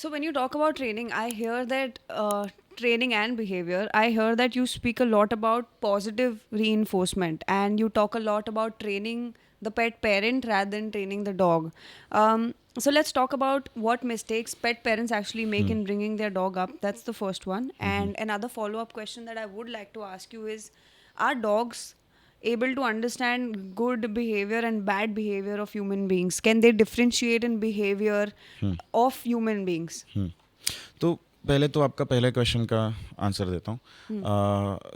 So when you talk about training, I hear that training and behavior, I hear that you speak a lot about positive reinforcement and you talk a lot about training the pet parent rather than training the dog. So let's talk about what mistakes pet parents actually make in bringing their dog up. That's the first one. And another follow-up question that I would like to ask you is, are dogs able to understand good behavior and bad behavior of human beings? Can they differentiate in behavior of human beings? तो पहले तो आपका पहले question का answer देता हूँ.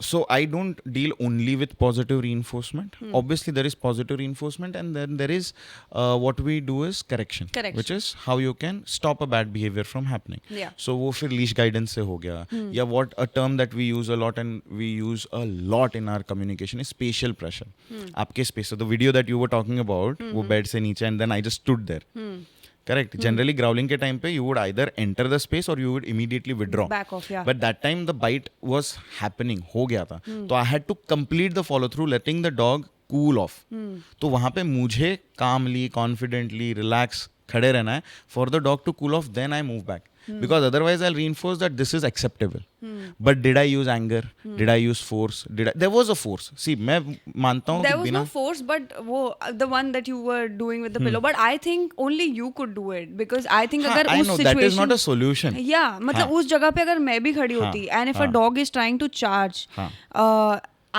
So I don't deal only with positive reinforcement. Obviously there is positive reinforcement and then there is what we do is correction, which is how you can stop a bad behaviour from happening. So वो फिर leash guidance से हो गया, या what a term that we use a lot and we use a lot in our communication is special pressure. आपके space, the video that you were talking about, वो bed से नीचे and then I just stood there. Correct. Generally, growling के time पे you would either enter the space or you would immediately withdraw. Back off, yeah. But that time the bite was happening, हो गया था. तो I had to complete the follow through, letting the dog cool off. तो वहाँ पे मुझे calmly, confidently, relax खड़े रहना है for the dog to cool off. Then I move back. Because otherwise I'll reinforce that this is acceptable. But did I use anger? Did I use force? There was a force. See, मैं मानता हूँ There कि was बिना no force, but the one that you were doing with the pillow. But I think only you could do it because I think हाँ, अगर I उस know situation, that is not a solution. yeah, मतलब हाँ. उस जगह पे अगर मैं भी खड़ी होती and if a dog is trying to charge,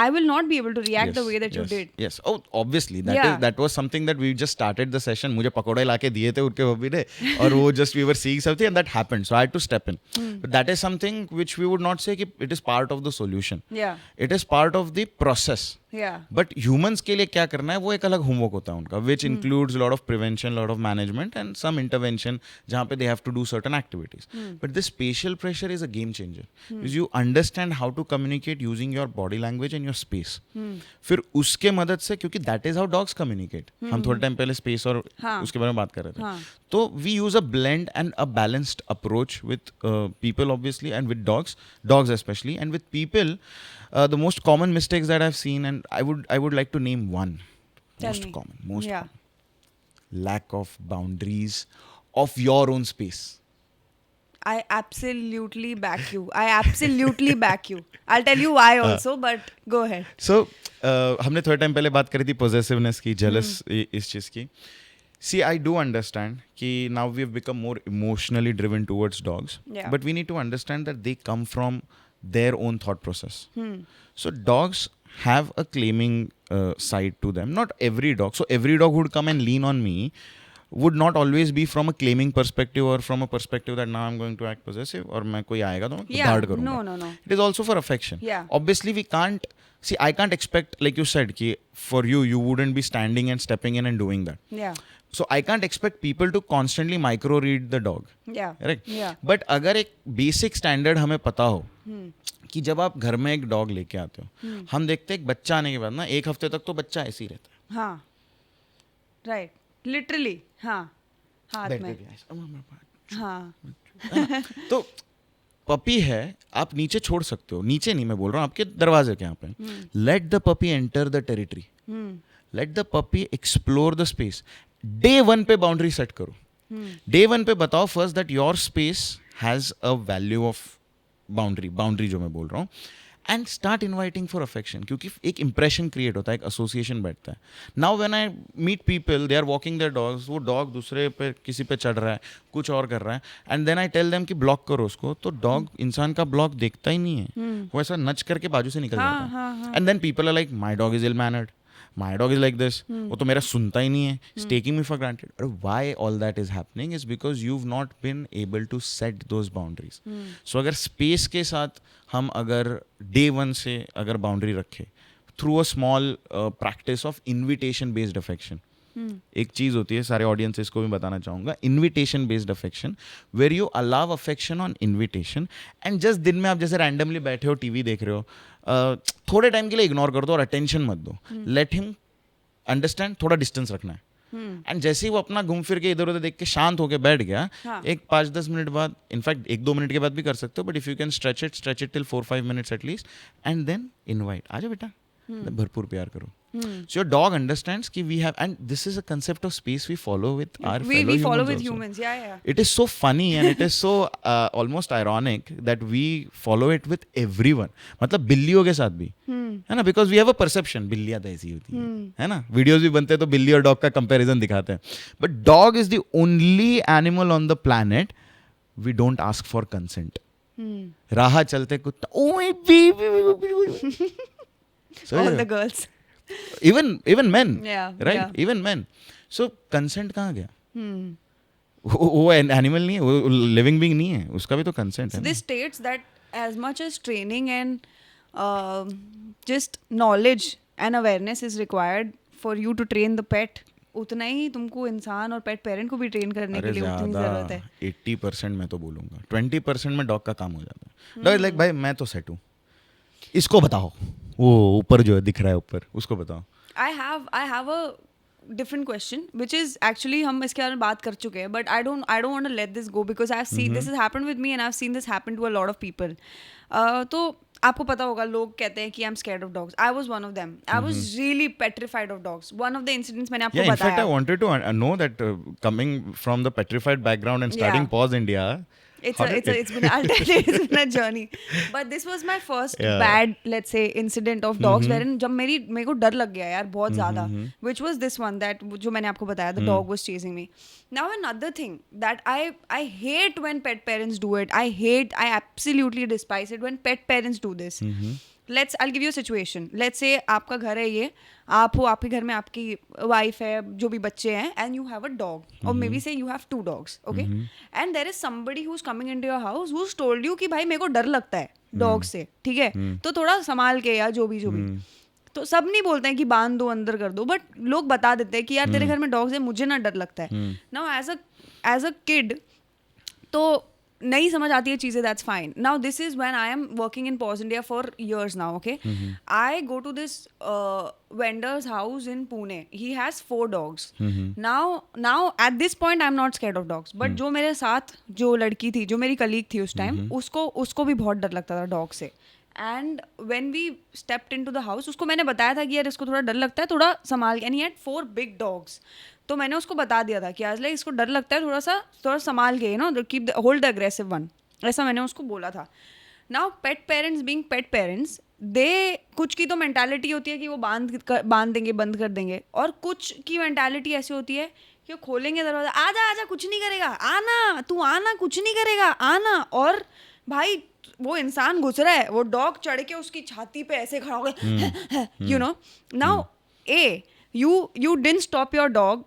I will not be able to react the way that you did. Yes. Oh, obviously. Yeah. That was something that we just started the session. मुझे पकौड़े लाके दिए थे उनके बब्बी ने, और वो just we were seeing something and that happened. So I had to step in. But that is something which we would not say कि it is part of the solution. Yeah. It is part of the process. Yeah. But humans के लिए क्या करना है वो एक अलग homework होता है उनका, which includes lot of prevention, lot of management and some intervention जहाँ पे they have to do certain activities. But this special pressure is a game changer because you understand how to communicate using your body language and your space. फिर उसके मदद से, क्योंकि that is how dogs communicate. हम थोड़े time पहले space और उसके बारे में बात कर रहे थे. तो we use a blend and a balanced approach with people obviously and with dogs especially, and with people. The most common mistakes that I've seen, and I would like to name one. Tell Most me. common. Yeah. Lack of boundaries of your own space. I absolutely back you. I absolutely back you. I'll tell you why also, but go ahead. So हमने थोड़े time पहले बात करी थी possessiveness की, jealous इस चीज़ की. See, I do understand कि now we have become more emotionally driven towards dogs. Yeah. But we need to understand that they come from their own thought process. So dogs have a claiming side to them. Not every dog. So every dog who would come and lean on me would not always be from a claiming perspective or from a perspective that now I'm going to act possessive और मैं कोई आएगा तो मैं guard करूँगा. No. It is also for affection. Yeah. Obviously we can't, see, I can't expect, like you said, कि for you wouldn't be standing and stepping in and doing that. Yeah. So I can't expect people to constantly micro read the dog. Yeah. Correct? Yeah. But अगर एक basic standard हमें पता हो कि जब आप घर में एक डॉग लेके आते हो, हम देखते हैं एक बच्चा आने के बाद ना 1 हफ्ते तक तो बच्चा ऐसे ही रहता है. हाँ. Right. Literally. हाँ. हाथ बैठ में. के भी ऐसे, हाँ. तो पपी है, आप नीचे छोड़ सकते हो. नीचे नहीं मैं बोल रहा हूँ, आपके दरवाजे के यहाँ पे. Let the puppy enter the territory. Let the puppy explore the space. Day 1 पे बाउंड्री सेट करो. डे 1 पे बताओ first that your space has a value of boundary जो मैं बोल रहा हूँ, and start inviting for affection. क्योंकि एक इंप्रेशन क्रिएट होता है, एक एसोसिएशन बैठता है. Now when I meet people, they are walking their dogs, वो डॉग दूसरे पे किसी पे चढ़ रहा है, कुछ और कर रहा है, and then I tell them कि ब्लॉक करो उसको, तो डॉग इंसान का ब्लॉक देखता ही नहीं है. वो ऐसा नच करके बाजू से निकल जाता है. And then people are like, my dog is ill mannered, my dog is like this. वो तो मेरा सुनता ही नहीं है. It's taking me for granted. Why all that is happening is because you've not been able to set those boundaries. So अगर space के साथ हम अगर day 1 से अगर boundary रखें through a small practice of invitation based affection. एक चीज़ होती है, सारे ऑडियंसेस को भी बताना चाहूँगा, invitation based affection, where you allow affection on invitation. And just दिन में आप जैसे रैंडमली बैठे हो, टीवी देख रहे हो, थोड़े टाइम के लिए इग्नोर कर दो और अटेंशन मत दो. लेट हिम अंडरस्टैंड, थोड़ा डिस्टेंस रखना है. एंड जैसे ही वो अपना घूम फिर के इधर उधर देख के शांत होकर बैठ गया, एक 5-10 मिनट बाद, इनफैक्ट 1-2 मिनट के बाद भी कर सकते हो, but if you can stretch it till 4-5 minutes at least, and then invite, आजा बेटा, भरपूर प्यार करो, So your dog understands कि we have, and this is a concept of space we follow with our we fellow follow humans with also. humans. Yeah. It is so funny and it is so almost ironic that we follow it with everyone. मतलब बिल्लियों के साथ भी है ना, because we have a perception बिल्लियाँ तो ऐसी होती है ना, वीडियोस भी बनते हैं तो बिल्ली और डॉग का कंपैरिजन दिखाते हैं, but dog is the only animal on the planet we don't ask for consent. राह चलते कुत्ता ओए B so All the girls. even men, Yeah, right? yeah. Even men. So consent कहाँ गया? वो एनिमल नहीं है, वो लिविंग बीइंग नहीं है, उसका भी तो कंसेंट So है this states that as much as training and just knowledge and awareness is required for you to train the pet, उतना ही तुमको इंसान और पेट पेरेंट को भी ट्रेन करने के अरे लिए उतनी जरूरत है. 80% मैं तो बोलूँगा 20% में डॉग का काम हो जाता है. डॉग लाइक भाई मैं तो सेट हूँ, इसको बताओ, वो ऊपर जो है दिख रहा है ऊपर, उसको बताओ. I have a different question, which is actually हम इसके बारे में बात कर चुके हैं, but I don't want to let this go because I've seen this has happened with me and I've seen this happen to a lot of people. तो आपको पता होगा, लोग कहते हैं कि I'm scared of dogs. I was one of them. I was really petrified of dogs. One of the incidents मैंने आपको Yeah, in बताया. fact I wanted to know that coming from the petrified background and starting Yeah. Pause India, It's been I'll tell you, it's been a journey. But this was my first bad, let's say, incident of dogs wherein जब मेरे को डर लग गया यार बहुत ज़्यादा, which was this one that जो मैंने आपको बताया, the dog was chasing me. Now another thing that I hate when pet parents do it. I absolutely despise it when pet parents do this. I'll give you a situation. Let's say आपका घर है ये, आप हो, आपके घर में आपकी वाइफ है, जो भी बच्चे हैं, and you have a dog, or maybe say you have 2 dogs, okay? And there is somebody who's coming into your house who's told you कि भाई मेरे को डर लगता है डॉग से, ठीक है, तो थोड़ा संभाल के या जो भी तो सब नहीं बोलते हैं कि बांध दो, अंदर कर दो, बट लोग बता देते हैं कि यार तेरे घर में डॉग्स है, मुझे ना डर लगता है. नाउ एज अ किड तो नहीं समझ आती है चीज़ें, that's fine. Now this is when I am working in pause India for years now, okay? I go to this vendor's house in Pune. He has 4 dogs. Now at this point I'm not scared of dogs, but जो मेरे साथ जो लड़की थी, जो मेरी colleague थी उस टाइम, उसको भी बहुत डर लगता था डॉग से. And when we stepped into the house, उसको मैंने बताया था कि यार इसको थोड़ा डर लगता है, थोड़ा संभाल के. And he had 4 big dogs. तो मैंने उसको बता दिया था कि आज लाइक इसको डर लगता है, थोड़ा संभाल के, keep hold the aggressive one, ऐसा मैंने उसको बोला था. Now pet parents being pet parents, they कुछ की तो मेंटालिटी होती है कि वो बांध देंगे, बंद कर देंगे, और कुछ की मेंटालिटी ऐसी होती है कि वो खोलेंगे दरवाजा, आजा कुछ नहीं करेगा, आना तू आना, कुछ नहीं करेगा, आना. और भाई वो इंसान घुस रहा है, वो डॉग चढ़ के उसकी छाती पे ऐसे खड़ा हो गया, you know. Now you didn't stop your dog,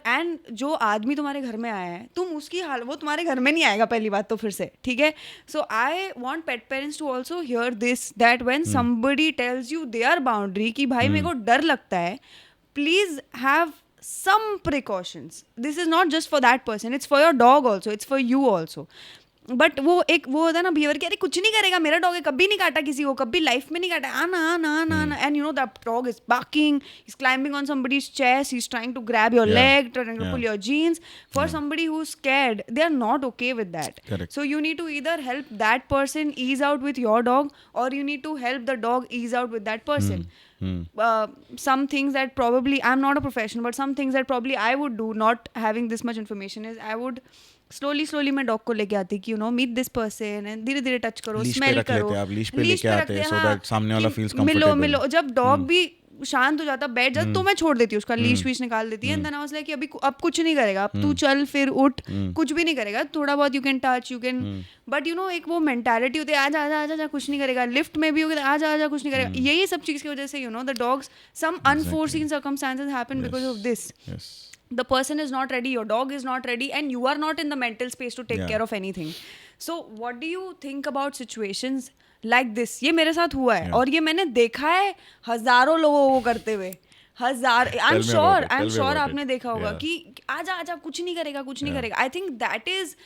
and जो आदमी तुम्हारे घर में आया है, तुम उसकी हाल, वो तुम्हारे घर में नहीं आएगा पहली बात तो फिर से, ठीक है. So I want pet parents to also hear this, that when somebody tells you their boundary कि भाई मेरे को डर लगता है, please have some precautions. This is not just for that person, it's for your dog also, it's for you also. But वो होता है ना बिहेवियर कि अरे कुछ नहीं करेगा, मेरा डॉग है, कभी नहीं काटा किसी को, कभी लाइफ में नहीं काटा, आना. And you know that dog is barking, is climbing on somebody's chest, he's trying to grab your leg, trying to pull your jeans. For somebody who's scared, they are not okay with that. Correct. So you need to either help that person ease out with your dog, or you need to help the dog ease out with that person. Some things that probably, I'm not a professional, but some things that probably I would do, not having this much information, is I would slowly मैं dog को लेके आती कि meet this person, and धीरे धीरे touch करो, smell करो, आप लीश पे लेके आते हैं, सो दैट सामने वाला फील्स कंफर्टेबल. मिलो. जब डॉग भी शांत हो जाता, बैठ जाता, तो मैं छोड़ देती हूँ उसका, लीश वीश निकाल देती है. And then I was like कि अब कुछ नहीं करेगा, अब तू चल, फिर उठ, कुछ भी नहीं करेगा, थोड़ा बहुत you can touch, you can, but you know एक वो मेंटालिटी होती है, आजा कुछ नहीं करेगा. लिफ्ट में भी होगा, आजा कुछ नहीं करेगा. यही सब चीज़ की वजह से the dogs, some unforeseen circumstances happen because of this. The person is not ready, your dog is not ready, and you are not in the mental space to take care of anything. So what do you think about situations like this? ये मेरे साथ हुआ है, और ये मैंने देखा है हजारों लोगों को करते हुए, I'm sure आपने देखा होगा कि आजा कुछ नहीं करेगा. I think that is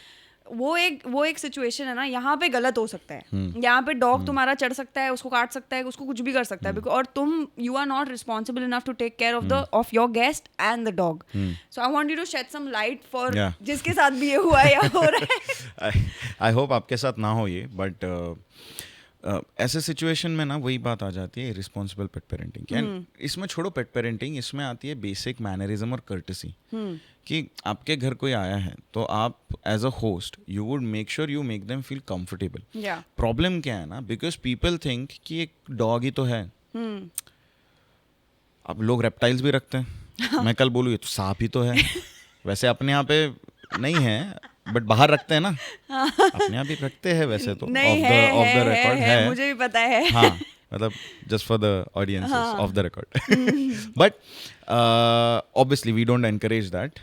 वो एक सिचुएशन है ना, यहाँ पे गलत हो सकता है. यहाँ पे डॉग तुम्हारा चढ़ सकता है, उसको काट सकता है, उसको कुछ भी कर सकता है, और तुम you are not responsible enough to take care of your guest and the dog. So I want you to shed some light for जिसके साथ भी ये हुआ है या हो रहा है. आई होप आपके साथ ना हो ये, बट ऐसे सिचुएशन में ना वही बात आ जाती है रिस्पॉन्सिबल पेट पेरेंटिंग एंड इसमें छोड़ो पेट पेरेंटिंग, इसमें आती है बेसिक मैनरिज्म और कर्टसी कि आपके घर कोई आया है तो आप as a host you would make sure you make them feel comfortable. Problem क्या है ना, बिकॉज पीपल थिंक कि एक डॉग ही तो है, अब लोग रेप्टाइल्स भी रखते हैं मैं कल बोलूँ ये तो सांप ही तो है वैसे अपने यहाँ पे नहीं है बट बाहर रखते हैं ना अपने यहाँ भी रखते हैं वैसे तो ऑफ द रिकॉर्ड है मुझे भी पता है हाँ मतलब just for the audience of the record but obviously we don't encourage that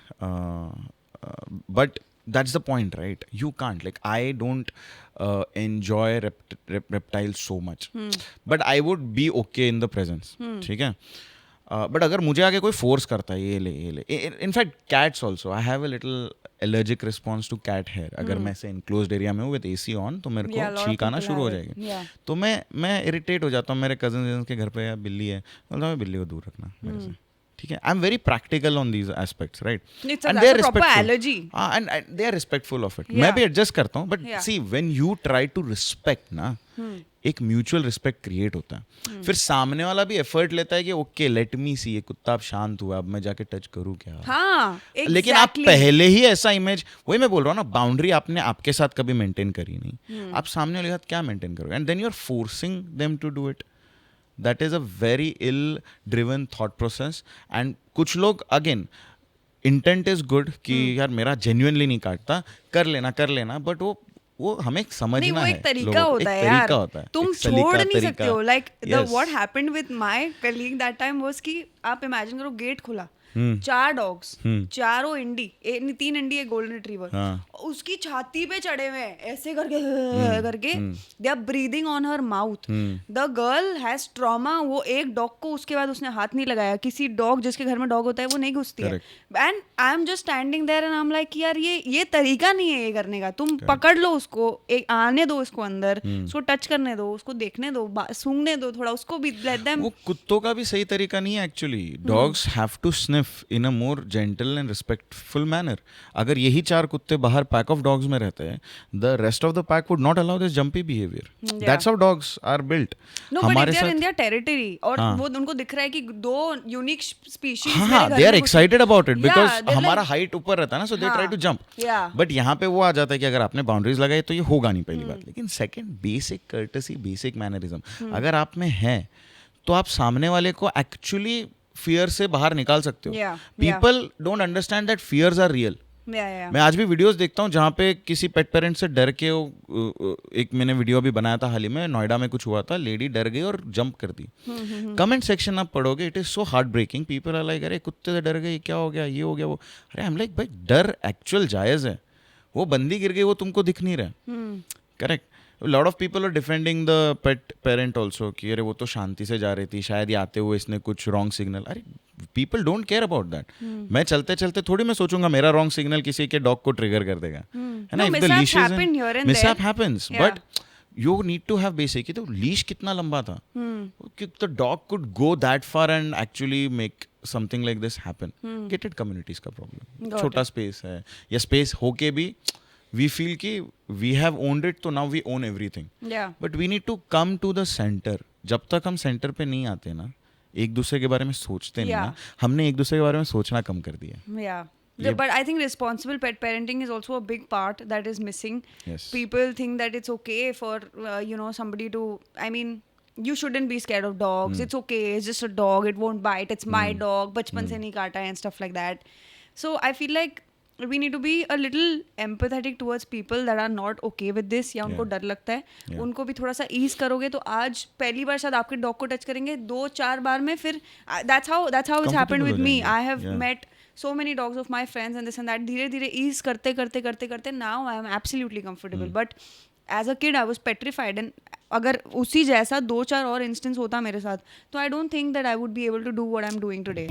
but that's the point, right? You can't, like I don't enjoy reptiles so much but I would be okay in the presence, ठीक है? But अगर मुझे आगे कोई force करता है ये ले in fact cats also, I have a little allergic response to cat hair. अगर मैं से इनक्लोज्ड एरिया में हूँ विद एसी ऑन तो मेरे को छींक आना शुरू हो जाएगी, तो मैं इरिटेट हो जाता हूँ। मेरे कजन के घर पे या बिल्ली है तो बिल्ली को दूर रखना मेरे से, ठीक है? I am very practical on these aspects, right? And they are respectful and they are respectful of it. मैं भी एडजस्ट करता हूँ but see when you try to respect ना, एक म्यूचुअल रिस्पेक्ट क्रिएट होता है। फिर सामने वाला भी एफर्ट लेता है कि ओके लेट मी सी, ये कुत्ता अब शांत हुआ, अब मैं जाके टच करूँ क्या? हाँ, लेकिन आप पहले ही ऐसा इमेज, वही मैं बोल रहा हूँ ना, बाउंड्री आपने आपके साथ कभी मेंटेन करी नहीं, आप सामने वाले के साथ क्या मेंटेन करोगे? And then you are forcing them to do it. That is a very ill driven thought process. And कुछ लोग अगेन इंटेंट इज गुड कि यार मेरा जेन्युइनली नहीं काटता, कर लेना, बट वो हमें समझना नहीं, वो है, एक तरीका होता है यार, तुम छोड़ नहीं सकते हो। Like what happened with my colleague that time was कि आप इमेजिन करो गेट खुला, 4 डॉग्स, चारों इंडी, 3 इंडी, एक गोल्डन रिट्रीवर, उसकी छाती पे चढ़े हुए हैं ऐसे करके they are breathing on her mouth. The girl has trauma. वो एक डॉग को उसके बाद उसने हाथ नहीं लगाया, किसी डॉग जिसके घर में डॉग होता है वो नहीं घुसती है। And I am just standing there and I am like यार ये तरीका नहीं है ये करने का। तुम पकड़ लो उसको, एक आने दो उसको अंदर, उसको टच करने दो, उसको देखने दो, सूंघने दो थोड़ा, उसको भी लेट देम। वो कुत्तों का भी सही तरीका नहीं है actually. Dogs have to sniff in a more gentle and respectful manner. अगर यही 4 कुत्ते बाहर pack of dogs में रहते हैं, the rest of the pack would not allow this jumpy behavior. That's how dogs are built. No, but if they are in their territory और वो उनको दिख रहा है कि 2 unique species मेरे घर में, they are excited about it because हमारा height ऊपर रहता है ना, so they try to jump. But यहाँ पे वो आ जाता है कि अगर आपने boundaries लगाई तो ये होगा नहीं, पहली बात। लेकिन second, basic courtesy, basic mannerism अगर आप में है तो आप सामने वाले को actually फियर से बाहर निकाल सकते हो। People don't understand that fears are real. मैं आज भी वीडियोस देखता हूँ जहाँ पे किसी पेट पेरेंट से डर के एक मैंने वीडियो भी बनाया था हाल ही में, नोएडा में कुछ हुआ था, लेडी डर गई और जंप कर दी। कमेंट सेक्शन आप पढ़ोगे, it is so heart breaking. People are like अरे कुत्ते से डर गई, क्या हो गया, ये हो गया, वो। अरे आई एम लाइक भाई डर एक्चुअल जायज़ है, वो बंदी गिर गई वो तुमको दिख नहीं रहा, correct? Lot of people are defending the pet parent also कि अरे वो तो शांति से जा रही थी, शायद ये आते हुए इसने कुछ रॉन्ग सिग्नल। अरे people don't care about that. मैं चलते चलते थोड़ी मैं सोचूंगा मेरा रॉन्ग सिग्नल किसी के डॉग को ट्रिगर कर देगा, है ना? Mishap happens, but you need to have basic. तो लीश कितना लंबा था कि the dog could go that far and actually make something like this happen. Gated communities का प्रॉब्लम, छोटा स्पेस है या स्पेस होके भी we feel कि we have owned it, तो now we own everything. But we need to come to the center. जब तक हम सेंटर पे नहीं आते ना, एक दूसरे के बारे में सोचते नहीं ना, हमने एक दूसरे के बारे में सोचना कम कर दिया। But I think responsible pet parenting is also a big part that is missing. People think that it's okay for somebody to, I mean, you shouldn't be scared of dogs. It's okay, it's just a dog, it won't bite, it's my dog, बचपन से नहीं काटा and stuff like that. So I feel like we need to be a little empathetic towards people that are not okay with this, या उनको डर लगता है, उनको भी थोड़ा सा ईज करोगे तो आज पहली बार शायद आपके डॉग को टच करेंगे, 2-4 बार में फिर that's how it's happened with me. I have met so many dogs of my friends and this and that. धीरे धीरे ईज करते now I am absolutely comfortable. But as a kid I was petrified, and अगर उसी जैसा 2-4 और instance होता मेरे साथ तो I don't think that I would be able to do what I'm doing today.